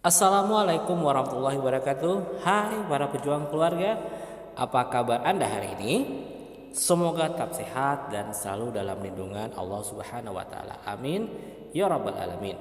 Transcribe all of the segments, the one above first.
Assalamualaikum warahmatullahi wabarakatuh. Hai para pejuang keluarga, apa kabar Anda hari ini? Semoga tetap sehat dan selalu dalam lindungan Allah Subhanahu wa taala. Amin ya rabbal alamin.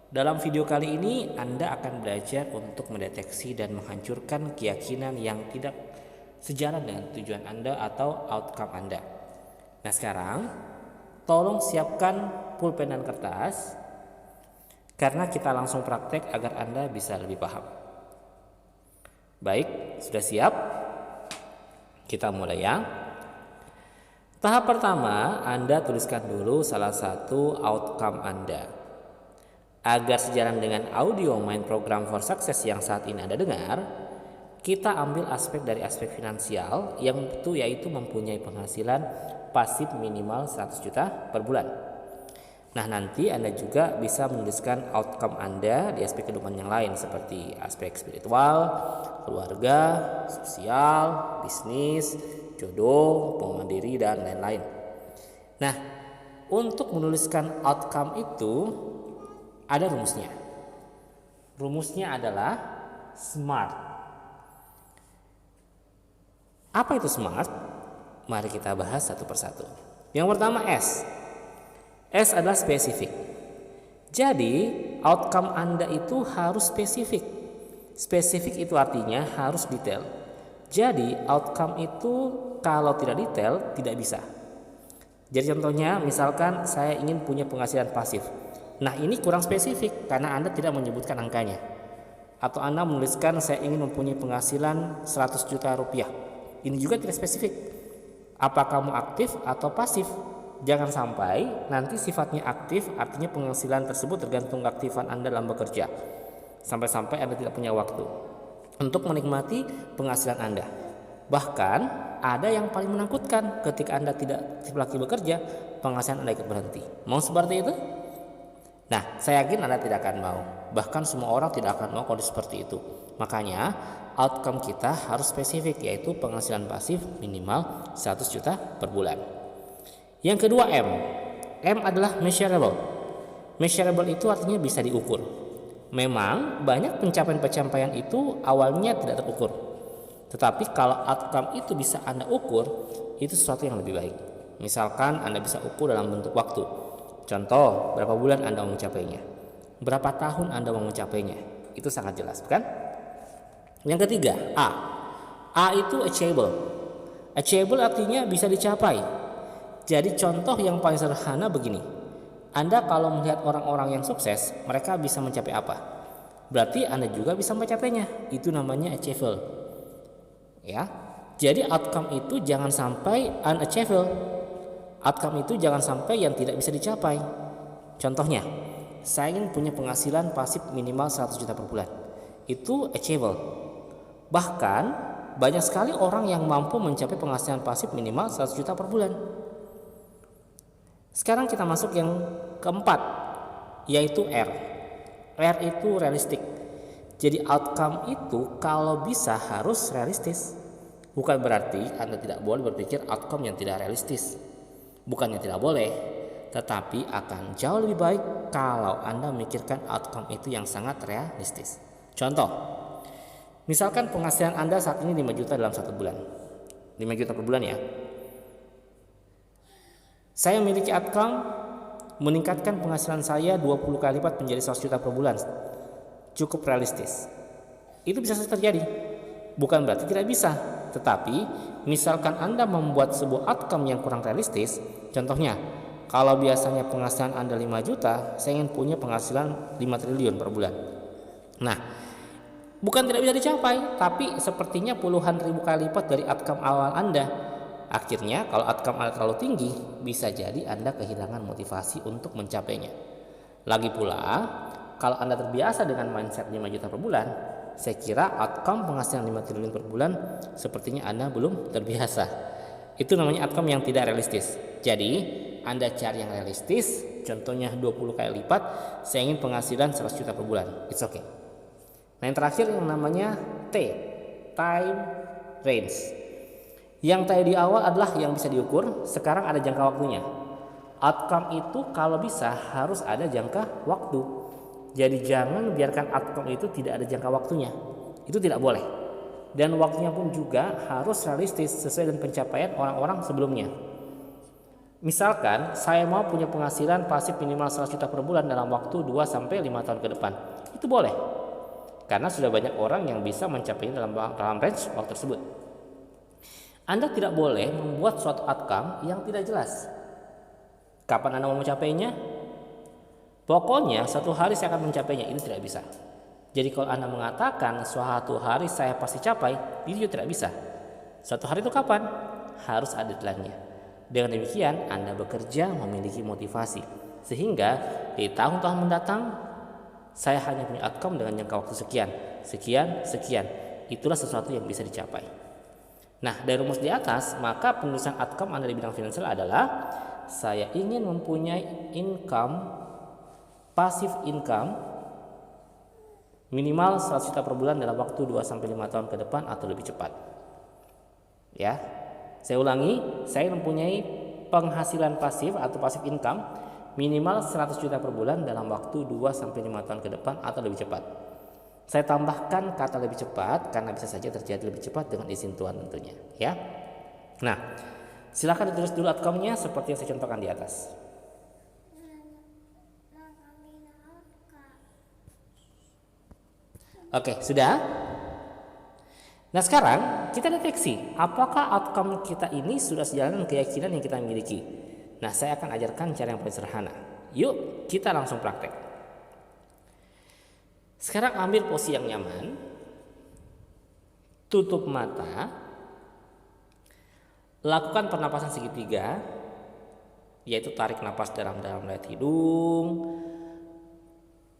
Dalam video kali ini Anda akan belajar untuk mendeteksi dan menghancurkan keyakinan yang tidak sejalan dengan tujuan Anda atau outcome Anda. Nah, sekarang tolong siapkan pulpen dan kertas, karena kita langsung praktek agar Anda bisa lebih paham. Baik, sudah siap? Kita mulai ya. Tahap pertama, Anda tuliskan dulu salah satu outcome Anda. Agar sejalan dengan audio main program for success yang saat ini Anda dengar, kita ambil aspek dari aspek finansial, yaitu mempunyai penghasilan pasif minimal 100 juta per bulan. Nah, nanti Anda juga bisa menuliskan outcome Anda di aspek kehidupan yang lain seperti aspek spiritual, keluarga, sosial, bisnis, jodoh, pengmandiri, dan lain-lain. Nah, untuk menuliskan outcome itu ada rumusnya. Rumusnya adalah SMART. Apa itu SMART? Mari kita bahas satu persatu. Yang pertama S. S adalah spesifik. Jadi outcome Anda itu harus spesifik. Spesifik itu artinya harus detail. Jadi outcome itu kalau tidak detail tidak bisa. Jadi contohnya misalkan saya ingin punya penghasilan pasif. Nah, ini kurang spesifik karena Anda tidak menyebutkan angkanya. Atau Anda menuliskan saya ingin mempunyai penghasilan 100 juta rupiah. Ini juga tidak spesifik. Apa kamu aktif atau pasif? Jangan sampai nanti sifatnya aktif, artinya penghasilan tersebut tergantung keaktifan Anda dalam bekerja. Sampai-sampai Anda tidak punya waktu untuk menikmati penghasilan Anda. Bahkan ada yang paling menakutkan, ketika Anda tidak lagi bekerja, penghasilan Anda ikut berhenti. Mau seperti itu? Nah, saya yakin Anda tidak akan mau. Bahkan semua orang tidak akan mau kondisi seperti itu. Makanya outcome kita harus spesifik, yaitu penghasilan pasif minimal 100 juta per bulan. Yang kedua M. M adalah measurable. Measurable itu artinya bisa diukur. Memang banyak pencapaian-pencapaian itu awalnya tidak terukur. Tetapi kalau outcome itu bisa Anda ukur, itu sesuatu yang lebih baik. Misalkan Anda bisa ukur dalam bentuk waktu. Contoh, berapa bulan Anda mau mencapainya? Berapa tahun Anda mau mencapainya? Itu sangat jelas, bukan? Yang ketiga, A. A itu achievable. Achievable artinya bisa dicapai. Jadi contoh yang paling sederhana begini. Anda kalau melihat orang-orang yang sukses, mereka bisa mencapai apa? Berarti Anda juga bisa mencapainya. Itu namanya achievable. Ya. Jadi outcome itu jangan sampai unachievable. Outcome itu jangan sampai yang tidak bisa dicapai. Contohnya, saya ingin punya penghasilan pasif minimal 100 juta per bulan. Itu achievable. Bahkan banyak sekali orang yang mampu mencapai penghasilan pasif minimal 100 juta per bulan. Sekarang kita masuk yang keempat, yaitu R. R itu realistik. Jadi outcome itu kalau bisa harus realistis. Bukan berarti Anda tidak boleh berpikir outcome yang tidak realistis. Bukannya tidak boleh, tetapi akan jauh lebih baik kalau Anda memikirkan outcome itu yang sangat realistis. Contoh, misalkan penghasilan Anda saat ini 5 juta dalam 1 bulan. 5 juta per bulan ya. Saya memiliki outcome meningkatkan penghasilan saya 20 kali lipat menjadi 100 juta per bulan. Cukup realistis. Itu bisa terjadi. Bukan berarti tidak bisa. Tetapi misalkan Anda membuat sebuah outcome yang kurang realistis. Contohnya, kalau biasanya penghasilan Anda 5 juta, saya ingin punya penghasilan 5 triliun per bulan. Nah, bukan tidak bisa dicapai, tapi sepertinya puluhan ribu kali lipat dari outcome awal Anda. Akhirnya kalau outcome Anda terlalu tinggi, bisa jadi Anda kehilangan motivasi untuk mencapainya. Lagi pula, kalau Anda terbiasa dengan mindset 5 juta per bulan, saya kira outcome penghasilan 5 triliun per bulan sepertinya Anda belum terbiasa. Itu namanya outcome yang tidak realistis. Jadi Anda cari yang realistis. Contohnya 20 kali lipat, saya ingin penghasilan 100 juta per bulan. It's okay. Nah, yang terakhir yang namanya T, time range. Yang tadi di awal adalah yang bisa diukur. Sekarang ada jangka waktunya. Outcome itu kalau bisa harus ada jangka waktu. Jadi jangan biarkan outcome itu tidak ada jangka waktunya. Itu tidak boleh. Dan waktunya pun juga harus realistis sesuai dengan pencapaian orang-orang sebelumnya. Misalkan saya mau punya penghasilan pasif minimal 100 juta per bulan dalam waktu 2 sampai 5 tahun ke depan. Itu boleh. Karena sudah banyak orang yang bisa mencapainya dalam range waktu tersebut. Anda tidak boleh membuat suatu outcome yang tidak jelas. Kapan Anda mau mencapainya? Pokoknya suatu hari saya akan mencapainya. Itu tidak bisa. Jadi kalau Anda mengatakan suatu hari saya pasti capai, itu juga tidak bisa. Suatu hari itu kapan? Harus ada deadline-nya. Dengan demikian Anda bekerja memiliki motivasi. Sehingga di tahun-tahun mendatang saya hanya punya outcome dengan jangka waktu sekian, sekian, sekian. Itulah sesuatu yang bisa dicapai. Nah, dari rumus di atas, maka penulisan outcome Anda di bidang finansial adalah saya ingin mempunyai income, passive income minimal 100 juta per bulan dalam waktu 2 sampai 5 tahun ke depan atau lebih cepat. Ya. Saya ulangi, saya mempunyai penghasilan pasif atau passive income minimal 100 juta per bulan dalam waktu 2 sampai 5 tahun ke depan atau lebih cepat. Saya tambahkan kata lebih cepat karena bisa saja terjadi lebih cepat dengan izin Tuhan tentunya, ya. Nah, silakan ditulis dulu outcome-nya seperti yang saya contohkan di atas. Oke, sudah? Nah, sekarang kita deteksi apakah outcome kita ini sudah sejalan dengan keyakinan yang kita miliki. Nah, saya akan ajarkan cara yang paling sederhana. Yuk, kita langsung praktek. Sekarang ambil posisi yang nyaman. Tutup mata. Lakukan pernapasan segitiga, yaitu tarik napas dalam-dalam lewat hidung,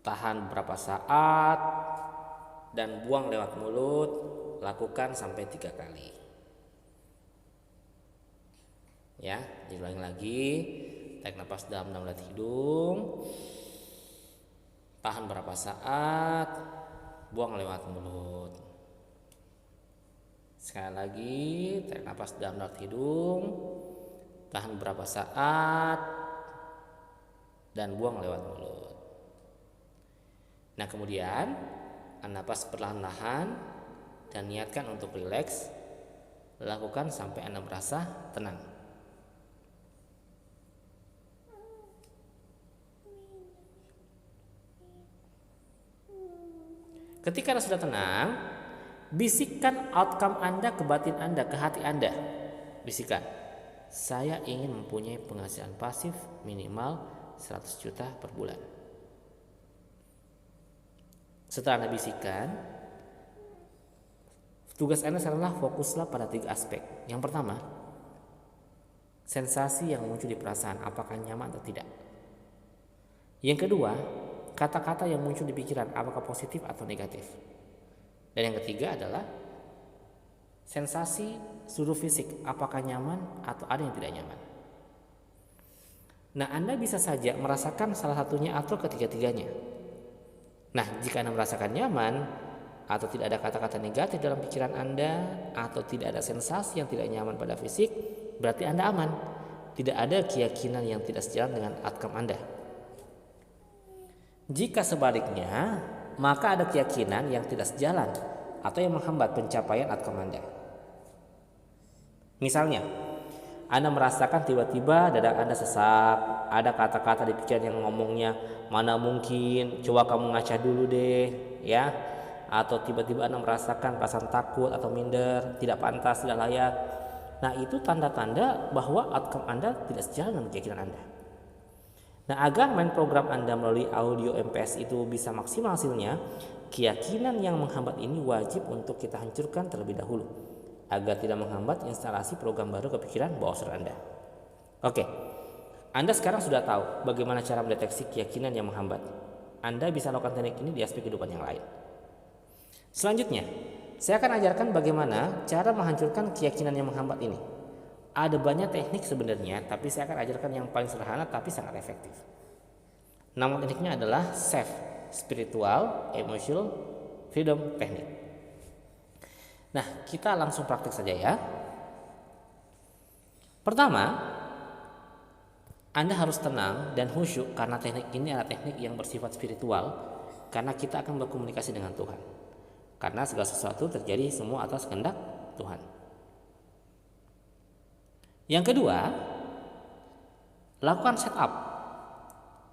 tahan beberapa saat, dan buang lewat mulut. Lakukan sampai 3 kali. Ya, diulangi lagi. Tarik napas dalam-dalam lewat hidung, tahan beberapa saat, buang lewat mulut. Sekali lagi, tarik napas dalam lewat hidung, tahan beberapa saat, dan buang lewat mulut. Nah, kemudian napas perlahan-lahan dan niatkan untuk rileks. Lakukan sampai Anda merasa tenang. Ketika Anda sudah tenang, bisikkan outcome Anda ke batin Anda, ke hati Anda. Bisikkan, saya ingin mempunyai penghasilan pasif minimal 100 juta per bulan. Setelah Anda bisikkan, tugas Anda adalah fokuslah pada 3 aspek. Yang pertama, sensasi yang muncul di perasaan, apakah nyaman atau tidak. Yang kedua, kata-kata yang muncul di pikiran, apakah positif atau negatif. Dan yang ketiga adalah sensasi seluruh fisik, apakah nyaman atau ada yang tidak nyaman. Nah, Anda bisa saja merasakan salah satunya atau ketiga-tiganya. Nah, jika Anda merasakan nyaman atau tidak ada kata-kata negatif dalam pikiran Anda atau tidak ada sensasi yang tidak nyaman pada fisik, berarti Anda aman. Tidak ada keyakinan yang tidak sejalan dengan outcome Anda. Jika sebaliknya, maka ada keyakinan yang tidak sejalan atau yang menghambat pencapaian outcome Anda. Misalnya, Anda merasakan tiba-tiba dada Anda sesak, ada kata-kata di pikiran yang ngomongnya, mana mungkin, coba kamu ngaca dulu deh, ya. Atau tiba-tiba Anda merasakan perasaan takut atau minder, tidak pantas, tidak layak. Nah, itu tanda-tanda bahwa outcome Anda tidak sejalan dengan keyakinan Anda. Nah, agar main program Anda melalui audio MPS itu bisa maksimal hasilnya, keyakinan yang menghambat ini wajib untuk kita hancurkan terlebih dahulu, agar tidak menghambat instalasi program baru ke pikiran bawah sadar Anda. Oke, Anda sekarang sudah tahu bagaimana cara mendeteksi keyakinan yang menghambat. Anda bisa lakukan teknik ini di aspek kehidupan yang lain. Selanjutnya, saya akan ajarkan bagaimana cara menghancurkan keyakinan yang menghambat ini. Ada banyak teknik sebenarnya, tapi saya akan ajarkan yang paling sederhana tapi sangat efektif. Nama tekniknya adalah SAFE, Spiritual Emotional Freedom Technique. Nah, kita langsung praktik saja ya. Pertama, Anda harus tenang dan khusyuk karena teknik ini adalah teknik yang bersifat spiritual Karena kita akan berkomunikasi dengan Tuhan. Karena segala sesuatu terjadi semua atas kehendak Tuhan. Yang kedua, lakukan setup.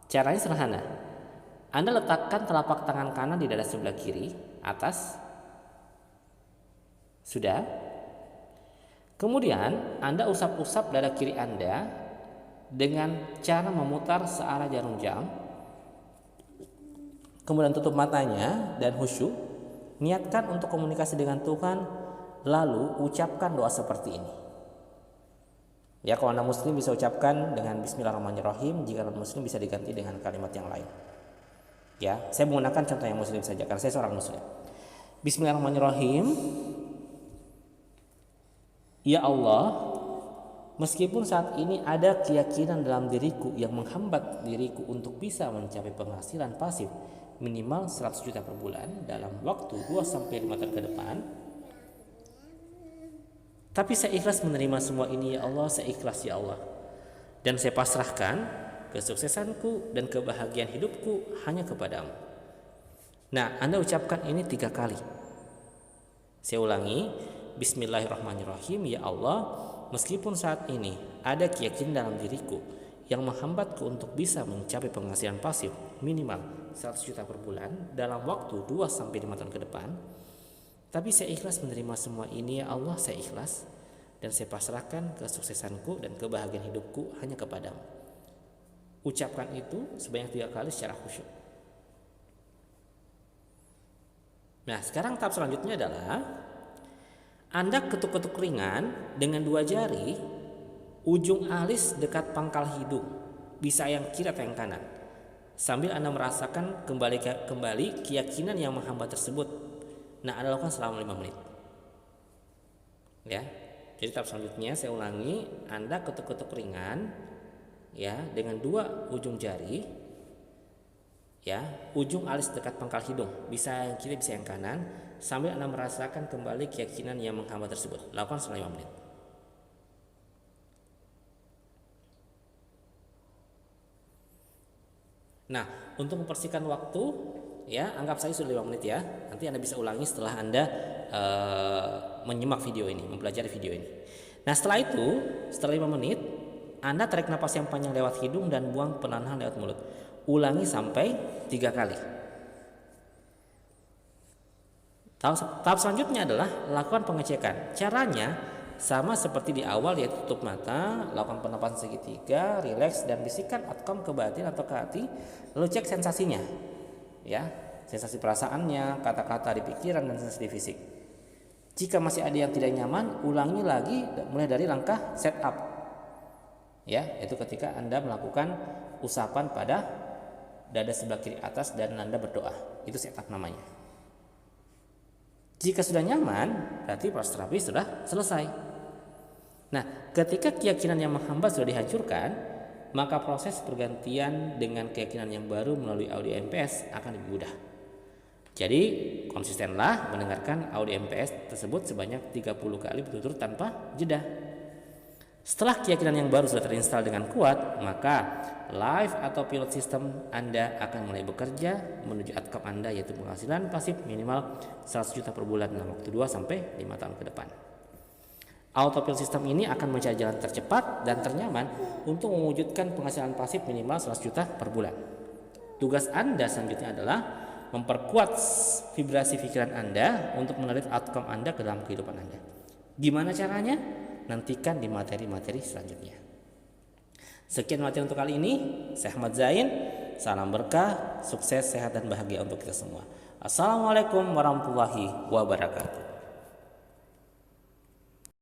Caranya sederhana. Anda letakkan telapak tangan kanan di dada sebelah kiri atas. Sudah. Kemudian Anda usap-usap dada kiri Anda dengan cara memutar searah jarum jam. Kemudian tutup matanya dan khusyuk. Niatkan untuk komunikasi dengan Tuhan, lalu ucapkan doa seperti ini. Ya, kalau Anda muslim bisa ucapkan dengan bismillahirrahmanirrahim, jika non-muslim bisa diganti dengan kalimat yang lain. Ya, saya menggunakan contoh yang muslim saja karena saya seorang muslim. Bismillahirrahmanirrahim. Ya Allah, meskipun saat ini ada keyakinan dalam diriku yang menghambat diriku untuk bisa mencapai penghasilan pasif minimal 100 juta per bulan dalam waktu 2-5 tahun ke depan, tapi saya ikhlas menerima semua ini ya Allah, saya ikhlas ya Allah. Dan saya pasrahkan kesuksesanku dan kebahagiaan hidupku hanya kepadamu. Nah, Anda ucapkan ini 3 kali. Saya ulangi, bismillahirrahmanirrahim. Ya Allah, meskipun saat ini ada keyakinan dalam diriku yang menghambatku untuk bisa mencapai penghasilan pasif minimal 100 juta per bulan dalam waktu 2-5 tahun ke depan, tapi saya ikhlas menerima semua ini ya Allah, saya ikhlas dan saya pasrahkan kesuksesanku dan kebahagiaan hidupku hanya kepadamu. Ucapkan itu sebanyak 3 kali secara khusyuk. Nah, sekarang tahap selanjutnya adalah Anda ketuk-ketuk ringan dengan 2 jari ujung alis dekat pangkal hidung, bisa yang kiri atau yang kanan, sambil Anda merasakan kembali keyakinan yang menghambat tersebut. Nah, Anda lakukan selama 5 menit. Ya. Jadi tahap selanjutnya saya ulangi, Anda ketuk-ketuk ringan ya dengan 2 ujung jari, ya, ujung alis dekat pangkal hidung, bisa yang kiri bisa yang kanan, sambil Anda merasakan kembali keyakinan yang menghambat tersebut. Lakukan selama 5 menit. Nah, untuk mempersingkat waktu, ya, anggap saya sudah 5 menit ya. Nanti Anda bisa ulangi setelah Anda menyimak video ini, mempelajari video ini. Nah, setelah itu, setelah 5 menit, Anda tarik napas yang panjang lewat hidung dan buang perlahan lewat mulut. Ulangi sampai 3 kali. Tahap selanjutnya adalah lakukan pengecekan. Caranya sama seperti di awal, yaitu tutup mata, lakukan pernapasan segitiga, rileks dan bisikan outcome ke batin atau ke hati, lalu cek sensasinya. Ya, sensasi perasaannya, kata-kata di pikiran dan sensasi di fisik. Jika masih ada yang tidak nyaman, ulangi lagi mulai dari langkah setup. Ya, itu ketika Anda melakukan usapan pada dada sebelah kiri atas dan Anda berdoa. Itu setup namanya. Jika sudah nyaman, berarti proses terapi sudah selesai. Nah, ketika keyakinan yang menghambat sudah dihancurkan, maka proses pergantian dengan keyakinan yang baru melalui audio MPS akan lebih mudah. Jadi, konsistenlah mendengarkan audio MPS tersebut sebanyak 30 kali berturut-turut tanpa jeda. Setelah keyakinan yang baru sudah terinstal dengan kuat, maka live atau pilot system Anda akan mulai bekerja menuju outcome Anda, yaitu penghasilan pasif minimal 100 juta per bulan dalam waktu 2-5 tahun ke depan. Autopilot system ini akan mencari jalan tercepat dan ternyaman untuk mewujudkan penghasilan pasif minimal 100 juta per bulan. Tugas Anda selanjutnya adalah memperkuat vibrasi pikiran Anda untuk menarik outcome Anda ke dalam kehidupan Anda. Gimana caranya? Nantikan di materi-materi selanjutnya. Sekian materi untuk kali ini. Saya Ahmad Zain. Salam berkah, sukses, sehat dan bahagia untuk kita semua. Assalamualaikum warahmatullahi wabarakatuh.